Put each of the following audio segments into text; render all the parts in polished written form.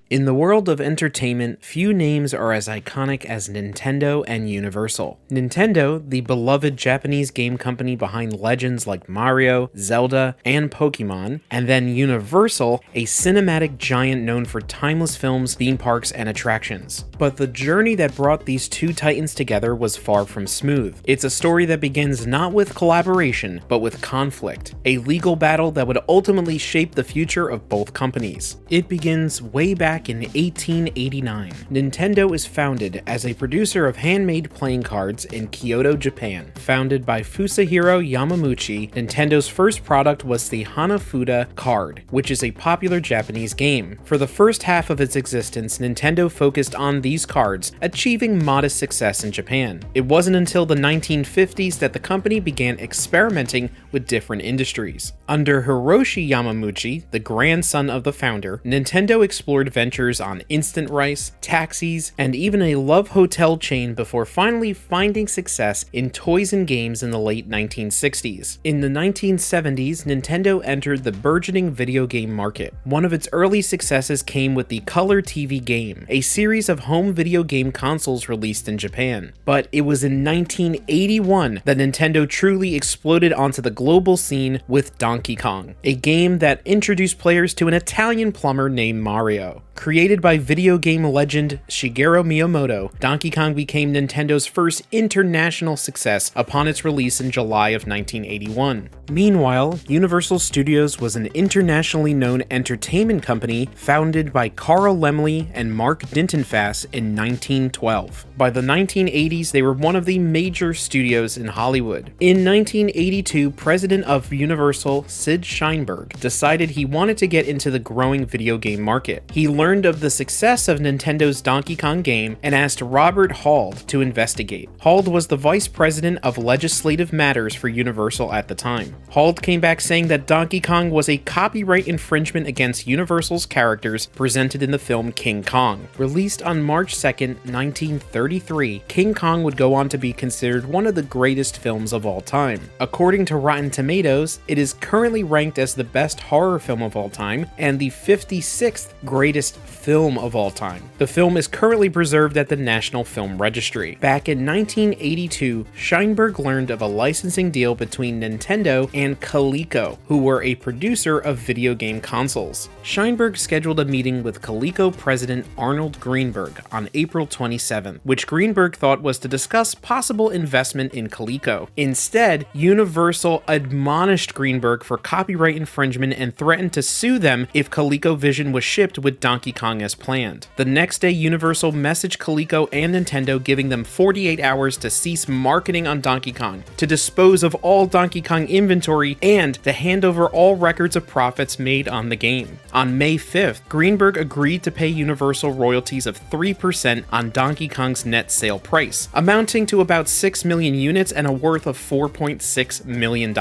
In the world of entertainment, few names are as iconic as Nintendo and Universal. Nintendo, the beloved Japanese game company behind legends like Mario, Zelda, and Pokemon, and then Universal, a cinematic giant known for timeless films, theme parks, and attractions. But the journey that brought these two titans together was far from smooth. It's a story that begins not with collaboration, but with conflict, a legal battle that would ultimately shape the future of both companies. It begins way back in 1889. Nintendo is founded as a producer of handmade playing cards in Kyoto, Japan. Founded by Fusahiro Yamamuchi, Nintendo's first product was the Hanafuda card, which is a popular Japanese game. For the first half of its existence, Nintendo focused on these cards, achieving modest success in Japan. It wasn't until the 1950s that the company began experimenting with different industries. Under Hiroshi Yamamuchi, the grandson of the founder, Nintendo explored ventures on instant rice, taxis, and even a love hotel chain before finally finding success in toys and games in the late 1960s. In the 1970s, Nintendo entered the burgeoning video game market. One of its early successes came with the Color TV game, a series of home video game consoles released in Japan. But it was in 1981 that Nintendo truly exploded onto the global scene with Donkey Kong, a game that introduced players to an Italian plumber named Mario. Created by video game legend Shigeru Miyamoto, Donkey Kong became Nintendo's first international success upon its release in July of 1981. Meanwhile, Universal Studios was an internationally known entertainment company founded by Carl Laemmle and Mark Dintenfass in 1912. By the 1980s, they were one of the major studios in Hollywood. In 1982, president of Universal, Sid Sheinberg, decided he wanted to get into the growing video game market. He learned of the success of Nintendo's Donkey Kong game and asked Robert Hald to investigate. Hald was the vice president of legislative matters for Universal at the time. Hald came back saying that Donkey Kong was a copyright infringement against Universal's characters presented in the film King Kong. Released on March 2, 1933, King Kong would go on to be considered one of the greatest films of all time. According to Rotten Tomatoes, it is currently ranked as the best horror film of all time and the 56th greatest film of all time. The film is currently preserved at the National Film Registry. Back in 1982, Sheinberg learned of a licensing deal between Nintendo and Coleco, who were a producer of video game consoles. Sheinberg scheduled a meeting with Coleco president Arnold Greenberg on April 27, which Greenberg thought was to discuss possible investment in Coleco. Instead, Universal admonished Greenberg for copyright infringement and threatened to sue them if ColecoVision was shipped with Donkey Kong as planned. The next day, Universal messaged Coleco and Nintendo giving them 48 hours to cease marketing on Donkey Kong, to dispose of all Donkey Kong inventory, and to hand over all records of profits made on the game. On May 5th, Greenberg agreed to pay Universal royalties of 3% on Donkey Kong's net sale price, amounting to about 6 million units and a worth of $4.6 million.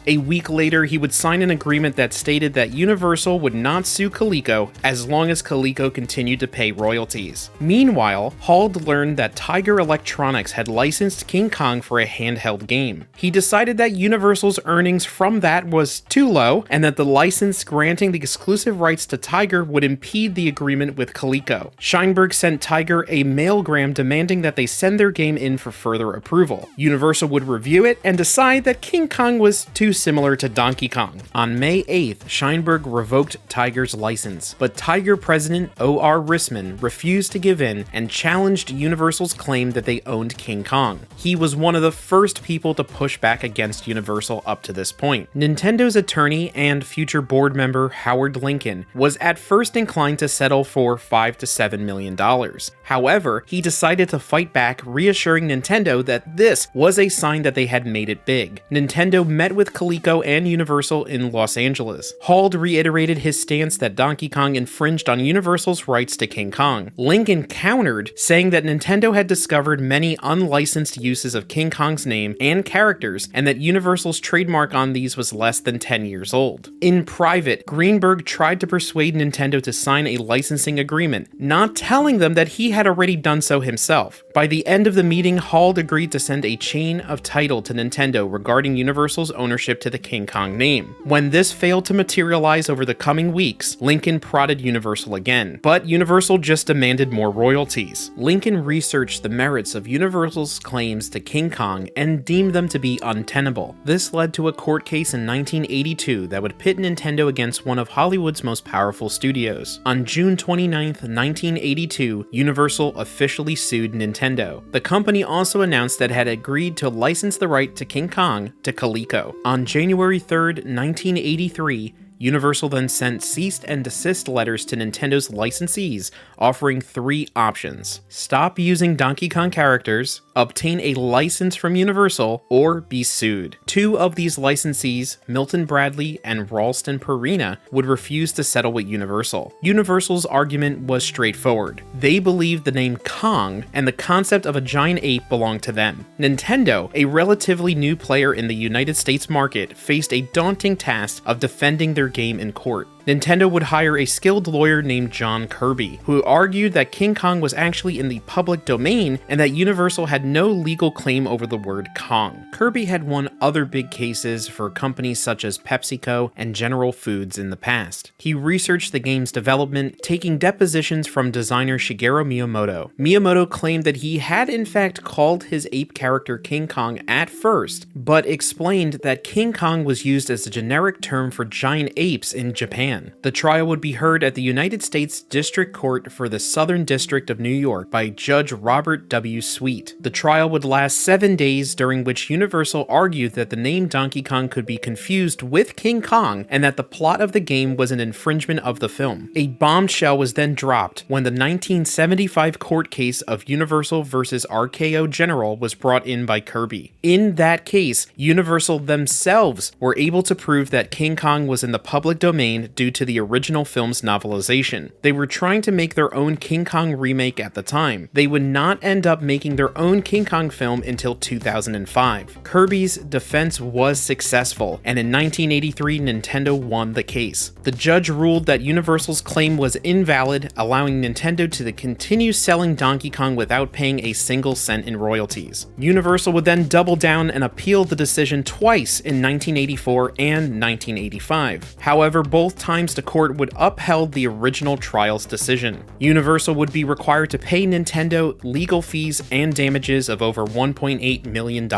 A week later, he would sign an agreement that stated that Universal would not sue Coleco as long as Coleco continued to pay royalties. Meanwhile, Hald learned that Tiger Electronics had licensed King Kong for a handheld game. He decided that Universal's earnings from that was too low, and that the license granting the exclusive rights to Tiger would impede the agreement with Coleco. Sheinberg sent Tiger a mailgram demanding that they send their game in for further approval. Universal would review it and decide that King Kong was too similar to Donkey Kong. On May 8th, Sheinberg revoked Tiger's license, but Tiger president O.R. Rissman refused to give in and challenged Universal's claim that they owned King Kong. He was one of the first people to push back against Universal up to this point. Nintendo's attorney and future board member Howard Lincoln was at first inclined to settle for $5 to $7 million. However, he decided to fight back, reassuring Nintendo that this was a sign that they had made it big. Nintendo met with Coleco and Universal in Los Angeles. Hald reiterated his stance that Donkey Kong infringed on Universal's rights to King Kong. Lincoln countered, saying that Nintendo had discovered many unlicensed uses of King Kong's name and characters, and that Universal's trademark on these was less than 10 years old. In private, Greenberg tried to persuade Nintendo to sign a licensing agreement, not telling them that he had already done so himself. By the end of the meeting, Hald agreed to send a chain of title to Nintendo regarding Universal's ownership to the King Kong name. When this failed to materialize over the coming weeks, Lincoln prodded Universal Universal again, but Universal just demanded more royalties. Lincoln researched the merits of Universal's claims to King Kong and deemed them to be untenable. This led to a court case in 1982 that would pit Nintendo against one of Hollywood's most powerful studios. On June 29, 1982, Universal officially sued Nintendo. The company also announced that it had agreed to license the right to King Kong to Coleco. On January 3, 1983, Universal then sent cease and desist letters to Nintendo's licensees, offering 3 options: stop using Donkey Kong characters, obtain a license from Universal, or be sued. 2 of these licensees, Milton Bradley and Ralston Purina, would refuse to settle with Universal. Universal's argument was straightforward. They believed the name Kong and the concept of a giant ape belonged to them. Nintendo, a relatively new player in the United States market, faced a daunting task of defending their game in court. Nintendo would hire a skilled lawyer named John Kirby, who argued that King Kong was actually in the public domain and that Universal had no legal claim over the word Kong. Kirby had won other big cases for companies such as PepsiCo and General Foods in the past. He researched the game's development, taking depositions from designer Shigeru Miyamoto. Miyamoto claimed that he had in fact called his ape character King Kong at first, but explained that King Kong was used as a generic term for giant apes in Japan. The trial would be heard at the United States District Court for the Southern District of New York by Judge Robert W. Sweet. The trial would last 7 days, during which Universal argued that the name Donkey Kong could be confused with King Kong and that the plot of the game was an infringement of the film. A bombshell was then dropped when the 1975 court case of Universal vs. RKO General was brought in by Kirby. In that case, Universal themselves were able to prove that King Kong was in the public domain due to the original film's novelization. They were trying to make their own King Kong remake at the time. They would not end up making their own King Kong film until 2005. Kirby's defense was successful, and in 1983, Nintendo won the case. The judge ruled that Universal's claim was invalid, allowing Nintendo to continue selling Donkey Kong without paying a single cent in royalties. Universal would then double down and appeal the decision twice in 1984 and 1985. However, both times the court would upheld the original trial's decision. Universal would be required to pay Nintendo legal fees and damages of over $1.8 million.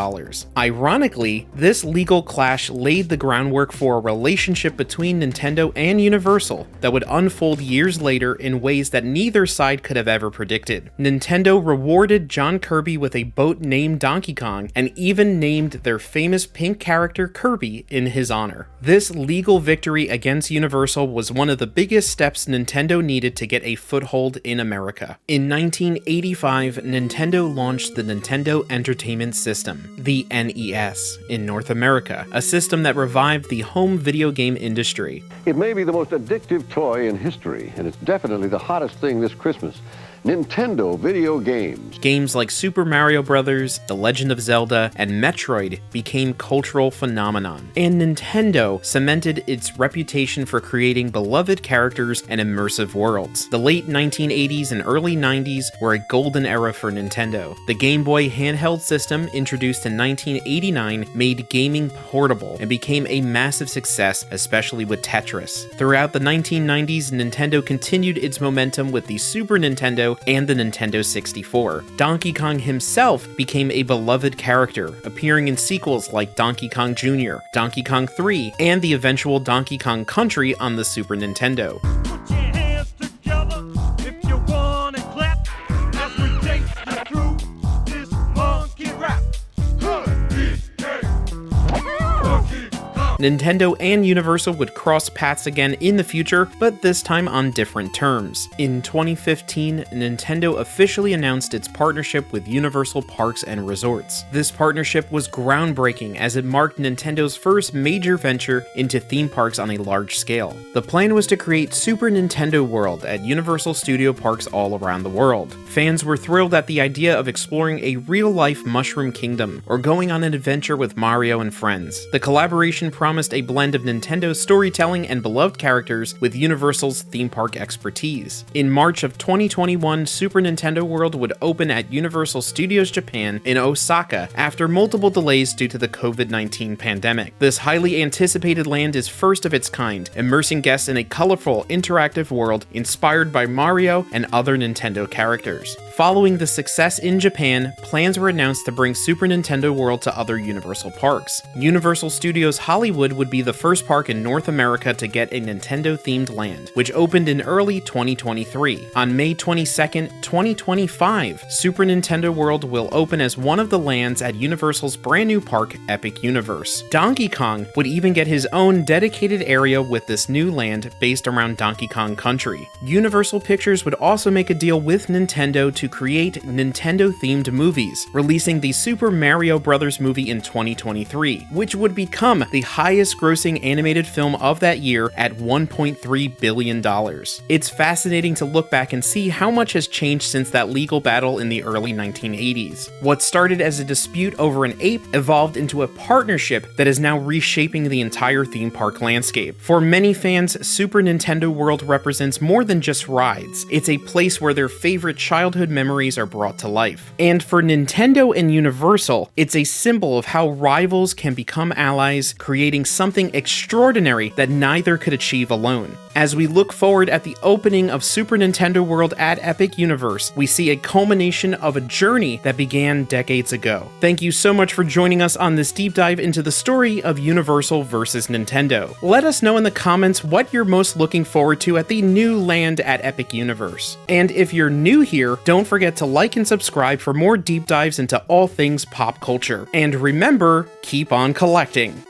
Ironically, this legal clash laid the groundwork for a relationship between Nintendo and Universal that would unfold years later in ways that neither side could have ever predicted. Nintendo rewarded John Kirby with a boat named Donkey Kong and even named their famous pink character Kirby in his honor. This legal victory against Universal was one of the biggest steps Nintendo needed to get a foothold in America. In 1985, Nintendo launched the Nintendo Entertainment System, the NES, in North America, a system that revived the home video game industry. It may be the most addictive toy in history, and it's definitely the hottest thing this Christmas. Nintendo video games. Games like Super Mario Bros., The Legend of Zelda, and Metroid became cultural phenomenon, and Nintendo cemented its reputation for creating beloved characters and immersive worlds. The late 1980s and early 90s were a golden era for Nintendo. The Game Boy handheld system, introduced in 1989, made gaming portable and became a massive success, especially with Tetris. Throughout the 1990s, Nintendo continued its momentum with the Super Nintendo and the Nintendo 64. Donkey Kong himself became a beloved character, appearing in sequels like Donkey Kong Jr., Donkey Kong 3, and the eventual Donkey Kong Country on the Super Nintendo. Put your hands together if you wanna clap as we take you through this monkey rap. Nintendo and Universal would cross paths again in the future, but this time on different terms. In 2015, Nintendo officially announced its partnership with Universal Parks and Resorts. This partnership was groundbreaking as it marked Nintendo's first major venture into theme parks on a large scale. The plan was to create Super Nintendo World at Universal Studio Parks all around the world. Fans were thrilled at the idea of exploring a real-life Mushroom Kingdom or going on an adventure with Mario and friends. The collaboration promised promised a blend of Nintendo's storytelling and beloved characters with Universal's theme park expertise. In March of 2021, Super Nintendo World would open at Universal Studios Japan in Osaka after multiple delays due to the COVID-19 pandemic. This highly anticipated land is first of its kind, immersing guests in a colorful, interactive world inspired by Mario and other Nintendo characters. Following the success in Japan, plans were announced to bring Super Nintendo World to other Universal parks. Universal Studios Hollywood would be the first park in North America to get a Nintendo-themed land, which opened in early 2023. On May 22, 2025, Super Nintendo World will open as one of the lands at Universal's brand new park, Epic Universe. Donkey Kong would even get his own dedicated area with this new land based around Donkey Kong Country. Universal Pictures would also make a deal with Nintendo to create Nintendo-themed movies, releasing the Super Mario Bros. Movie in 2023, which would become the highest-grossing animated film of that year at $1.3 billion. It's fascinating to look back and see how much has changed since that legal battle in the early 1980s. What started as a dispute over an ape evolved into a partnership that is now reshaping the entire theme park landscape. For many fans, Super Nintendo World represents more than just rides. It's a place where their favorite childhood memories are brought to life. And for Nintendo and Universal, it's a symbol of how rivals can become allies, creating something extraordinary that neither could achieve alone. As we look forward at the opening of Super Nintendo World at Epic Universe, we see a culmination of a journey that began decades ago. Thank you so much for joining us on this deep dive into the story of Universal versus Nintendo. Let us know in the comments what you're most looking forward to at the new land at Epic Universe. And if you're new here, don't forget to like and subscribe for more deep dives into all things pop culture. And remember, keep on collecting.